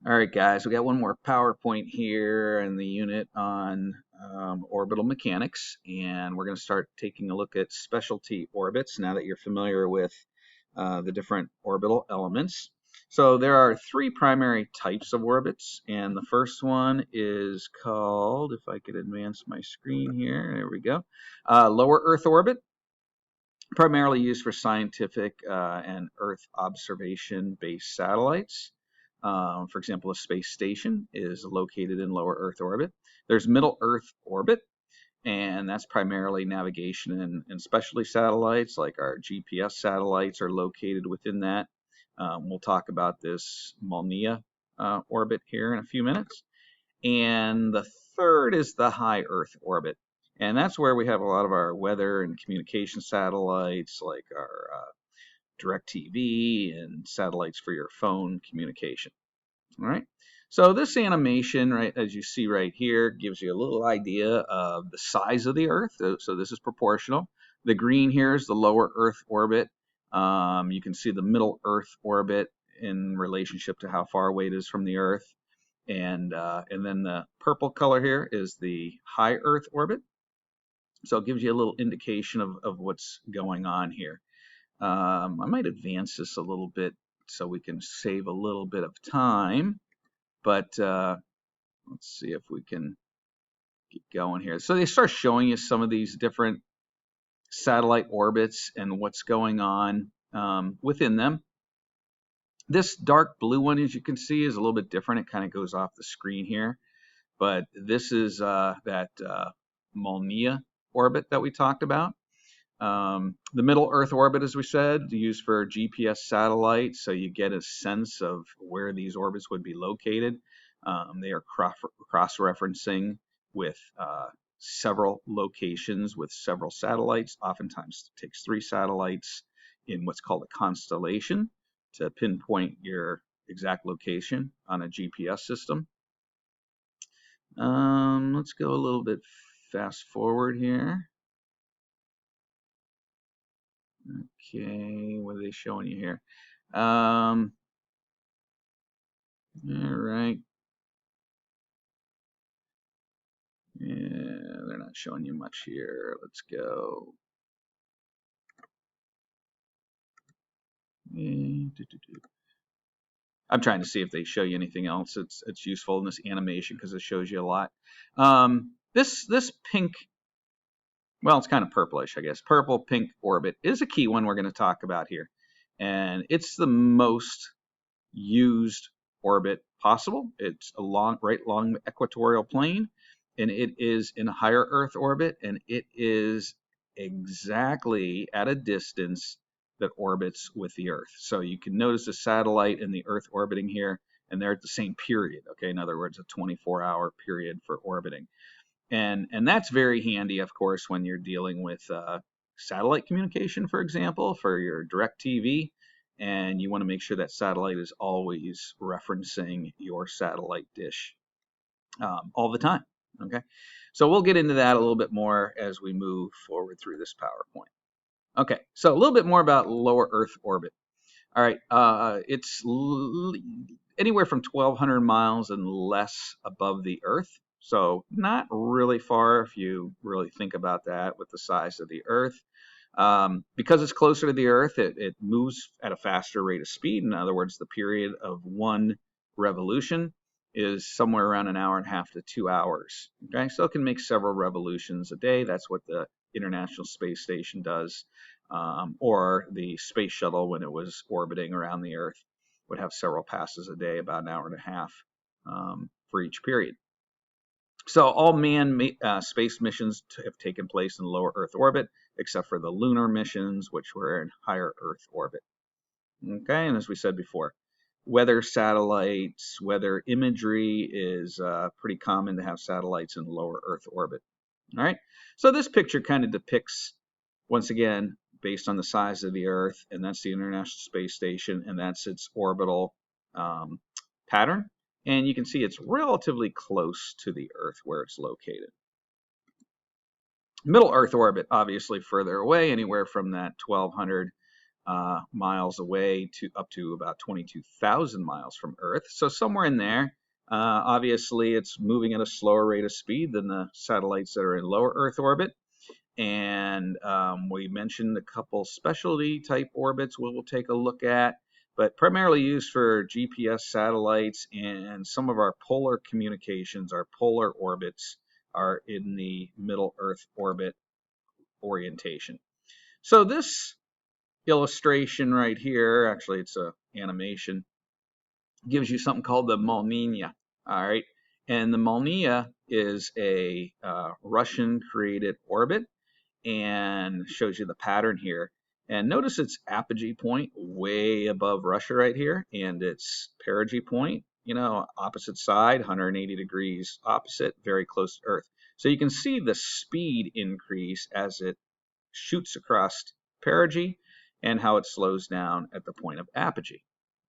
All right, guys, we got one more PowerPoint here in the unit on orbital mechanics, and we're going to start taking a look at specialty orbits now that you're familiar with the different orbital elements. So there are three primary types of orbits, and the first one is called, if I could advance my screen here, there we go, lower Earth orbit, primarily used for scientific and Earth observation-based satellites. For example, a space station is located in lower Earth orbit. There's middle Earth orbit, and that's primarily navigation and specialty satellites, like our GPS satellites are located within that. We'll talk about this Molniya orbit here in a few minutes. And the third is the high Earth orbit. And that's where we have a lot of our weather and communication satellites, like our direct TV and satellites for your phone communication. All right. So this animation, right, as you see right here, gives you a little idea of the size of the Earth. So this is proportional. The green here is the lower Earth orbit. You can see the middle Earth orbit in relationship to how far away it is from the Earth. And then the purple color here is the high Earth orbit. So it gives you a little indication of what's going on here. I might advance this a little bit so we can save a little bit of time. But let's see if we can get going here. So they start showing you some of these different satellite orbits and what's going on within them. This dark blue one, as you can see, is a little bit different. It kind of goes off the screen here. But this is that Molniya orbit that we talked about. The middle Earth orbit, as we said, used for GPS satellites, so you get a sense of where these orbits would be located. They are cross-referencing with several locations with several satellites. Oftentimes it takes 3 satellites in what's called a constellation to pinpoint your exact location on a GPS system. Let's go a little bit fast forward here. Okay, what are they showing you here? All right. Yeah, they're not showing you much here. Let's go. I'm trying to see if they show you anything else that's useful in this animation because it shows you a lot. This pink, well, it's kind of purplish, I guess. Purple pink orbit is a key one we're going to talk about here, and it's the most used orbit possible. It's right along the equatorial plane, and it is in a higher Earth orbit, and it is exactly at a distance that orbits with the Earth. So you can notice the satellite and the Earth orbiting here, and they're at the same period. Okay, in other words, a 24-hour period for orbiting, and that's very handy, of course, when you're dealing with satellite communication, for example, for your direct TV. And you want to make sure that satellite is always referencing your satellite dish all the time. Okay, so we'll get into that a little bit more as we move forward through this PowerPoint. Okay, so a little bit more about lower Earth orbit. All right, it's anywhere from 1,200 miles and less above the Earth. So not really far if you really think about that with the size of the Earth. Because it's closer to the Earth, it moves at a faster rate of speed. In other words, the period of one revolution is somewhere around an hour and a half to 2 hours. Okay, so it can make several revolutions a day. That's what the International Space Station does, or the space shuttle, when it was orbiting around the Earth, would have several passes a day, about an hour and a half for each period. So all manned space missions have taken place in lower Earth orbit, except for the lunar missions, which were in higher Earth orbit. Okay, and as we said before, weather satellites, weather imagery is pretty common to have satellites in lower Earth orbit. All right, so this picture kind of depicts, once again, based on the size of the Earth, and that's the International Space Station, and that's its orbital pattern. And you can see it's relatively close to the Earth where it's located. Middle Earth orbit, obviously further away, anywhere from that 1,200 miles away to up to about 22,000 miles from Earth. So somewhere in there. Obviously, it's moving at a slower rate of speed than the satellites that are in lower Earth orbit. And we mentioned a couple specialty type orbits we'll take a look at, but primarily used for GPS satellites, and some of our polar communications, our polar orbits, are in the middle Earth orbit orientation. So this illustration right here, actually it's an animation, gives you something called the Molniya. All right, and the Molniya is a Russian created orbit, and shows you the pattern here. And notice its apogee point way above Russia right here, and its perigee point, opposite side, 180 degrees opposite, very close to Earth. So you can see the speed increase as it shoots across perigee and how it slows down at the point of apogee.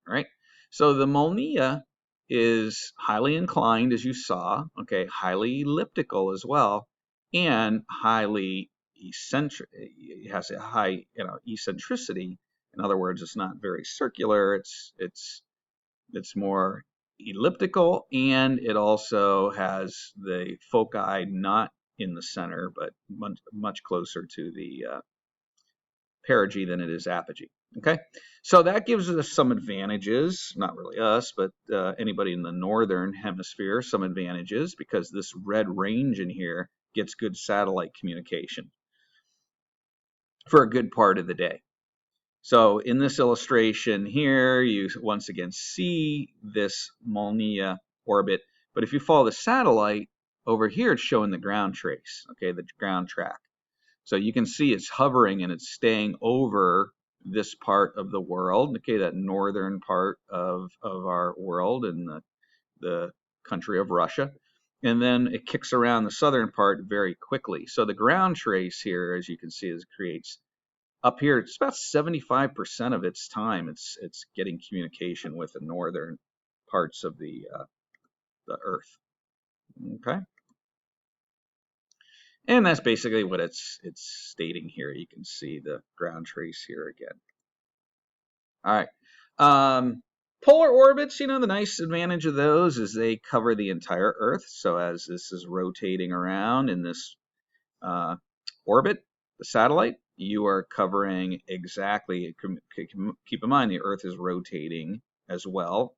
All right. So the Molniya is highly inclined, as you saw, okay, highly elliptical as well, and highly eccentric. It has a high, eccentricity. In other words, it's not very circular. It's more elliptical, and it also has the foci not in the center, but much closer to the perigee than it is apogee. Okay, so that gives us some advantages, not really us, but anybody in the northern hemisphere, some advantages, because this red range in here gets good satellite communication for a good part of the day. So in this illustration here, you once again see this Molniya orbit, but if you follow the satellite, over here it's showing the ground trace, okay, the ground track. So you can see it's hovering and it's staying over this part of the world, okay, that northern part of our world in the country of Russia. And then it kicks around the southern part very quickly. So the ground trace here, as you can see, creates up here, it's about 75% of its time it's getting communication with the northern parts of the Earth. Okay. And that's basically what it's stating here. You can see the ground trace here again. All right. Polar orbits, the nice advantage of those is they cover the entire Earth. So as this is rotating around in this orbit, the satellite, you are covering exactly, keep in mind the Earth is rotating as well,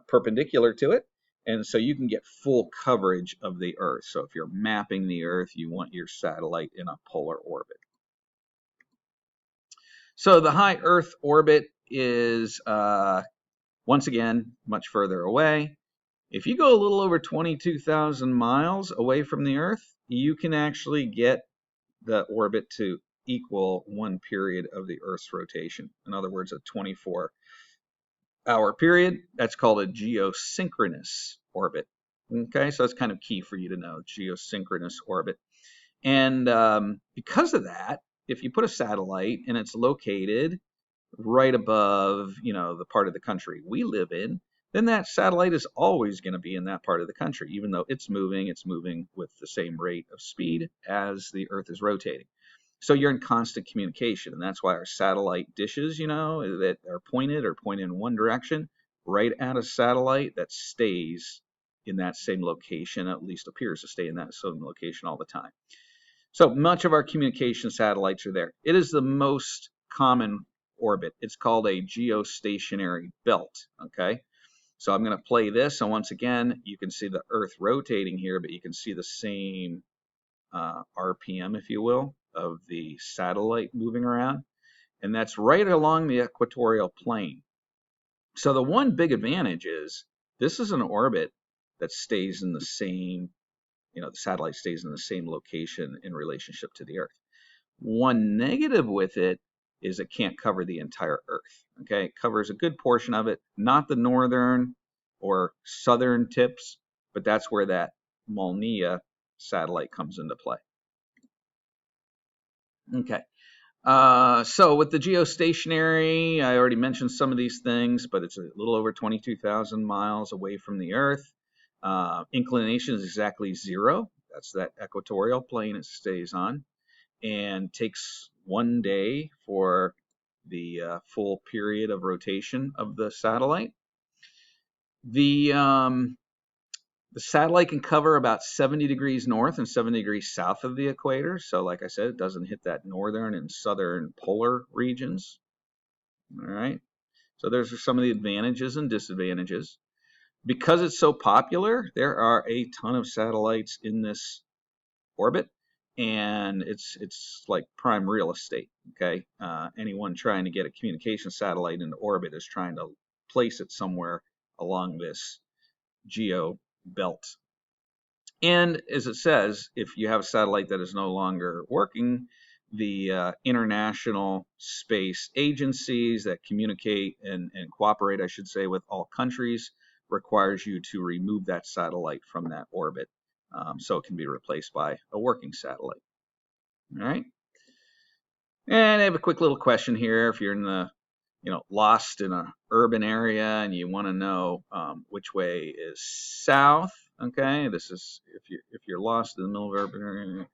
perpendicular to it. And so you can get full coverage of the Earth. So if you're mapping the Earth, you want your satellite in a polar orbit. So the high Earth orbit is, once again, much further away. If you go a little over 22,000 miles away from the Earth, you can actually get the orbit to equal one period of the Earth's rotation. In other words, a 24-hour period. That's called a geosynchronous orbit. Okay, so that's kind of key for you to know, geosynchronous orbit. And because of that, if you put a satellite and it's located right above, the part of the country we live in, then that satellite is always going to be in that part of the country. Even though it's moving with the same rate of speed as the Earth is rotating. So you're in constant communication, and that's why our satellite dishes, that are pointed in one direction, right at a satellite that stays in that same location, at least appears to stay in that same location all the time. So much of our communication satellites are there. It is the most common orbit. It's called a geostationary belt, okay? So I'm going to play this, and once again, you can see the Earth rotating here, but you can see the same RPM, if you will, of the satellite moving around, and that's right along the equatorial plane. So the one big advantage is this is an orbit that stays in the same, the satellite stays in the same location in relationship to the Earth. One negative with it is it can't cover the entire Earth. Okay, it covers a good portion of it, not the northern or southern tips, but that's where that Molniya satellite comes into play. Okay, so with the geostationary, I already mentioned some of these things, but it's a little over 22,000 miles away from the Earth. Inclination is exactly 0. That's that equatorial plane it stays on, and takes 1 day for the full period of rotation of the satellite. The satellite can cover about 70 degrees north and 70 degrees south of the equator. So like I said, it doesn't hit that northern and southern polar regions. All right. So there's some of the advantages and disadvantages. Because it's so popular, there are a ton of satellites in this orbit, and it's like prime real estate. Okay. Anyone trying to get a communication satellite into orbit is trying to place it somewhere along this geo belt. And as it says, if you have a satellite that is no longer working, the international space agencies that communicate and cooperate, I should say, with all countries requires you to remove that satellite from that orbit so it can be replaced by a working satellite. All right. And I have a quick little question here. If you're in the lost in an urban area and you want to know which way is south. Okay, this is if you're lost in the middle of urban area,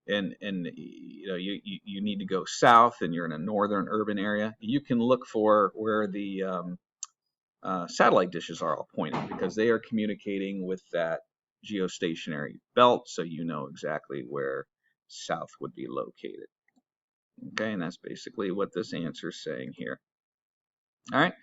and you need to go south and you're in a northern urban area. You can look for where the satellite dishes are all pointed because they are communicating with that geostationary belt, so you know exactly where south would be located. Okay, and that's basically what this answer is saying here. All right.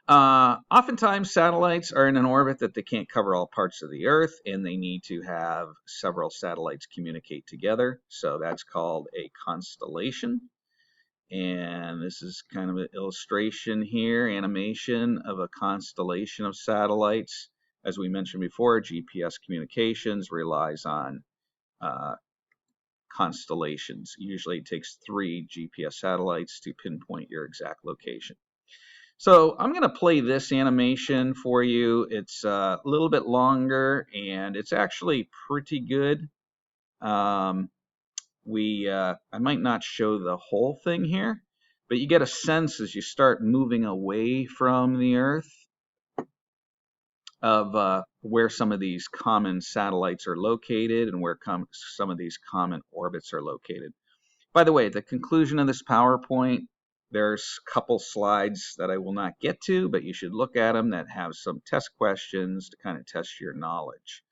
Oftentimes, satellites are in an orbit that they can't cover all parts of the Earth, and they need to have several satellites communicate together. So that's called a constellation. And this is kind of an illustration here, animation of a constellation of satellites. As we mentioned before, GPS communications relies on constellations. Usually it takes 3 GPS satellites to pinpoint your exact location. So I'm going to play this animation for you. It's a little bit longer, and it's actually pretty good. I might not show the whole thing here, but you get a sense as you start moving away from the Earth of where some of these common satellites are located and where some of these common orbits are located. By the way, at the conclusion of this PowerPoint, there's a couple slides that I will not get to, but you should look at them that have some test questions to kind of test your knowledge.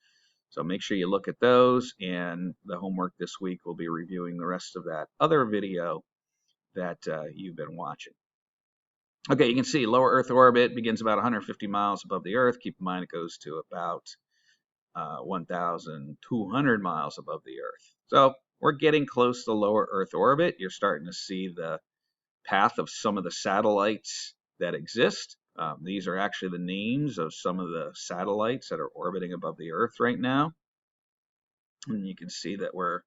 So make sure you look at those, and the homework this week will be reviewing the rest of that other video that you've been watching. Okay, you can see lower Earth orbit begins about 150 miles above the Earth. Keep in mind it goes to about 1,200 miles above the Earth. So we're getting close to lower Earth orbit. You're starting to see the path of some of the satellites that exist. These are actually the names of some of the satellites that are orbiting above the Earth right now. And you can see that we're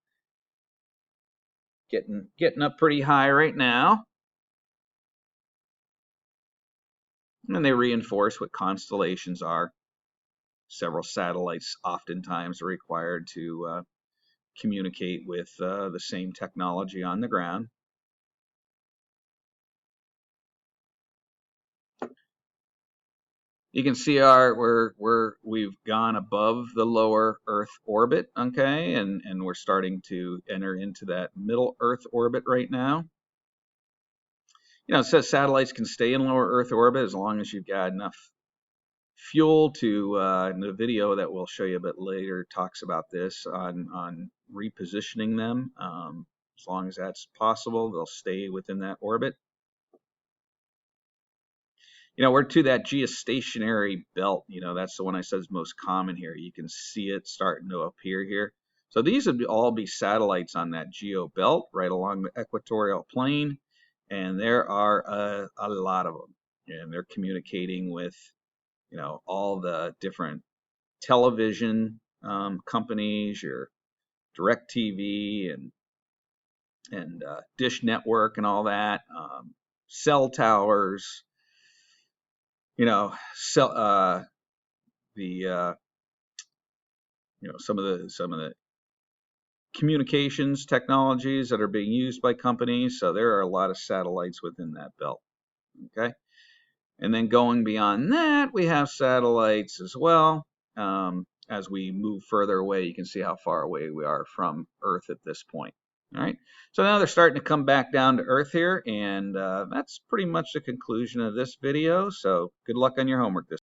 getting up pretty high right now. And they reinforce what constellations are. Several satellites oftentimes are required to communicate with the same technology on the ground. You can see we've gone above the lower Earth orbit, okay, and we're starting to enter into that middle Earth orbit right now. It says satellites can stay in lower Earth orbit as long as you've got enough fuel to. The video that we'll show you a bit later talks about this on repositioning them. As long as that's possible, they'll stay within that orbit. We're to that geostationary belt. That's the one I said is most common here. You can see it starting to appear here. So these would all be satellites on that geo belt right along the equatorial plane. And there are a lot of them. And they're communicating with, all the different television companies, your DirecTV and Dish Network and all that, cell towers. Some of the communications technologies that are being used by companies. So there are a lot of satellites within that belt. Okay, and then going beyond that, we have satellites as well. As we move further away, you can see how far away we are from Earth at this point. All right. So now they're starting to come back down to earth here, and that's pretty much the conclusion of this video. So good luck on your homework this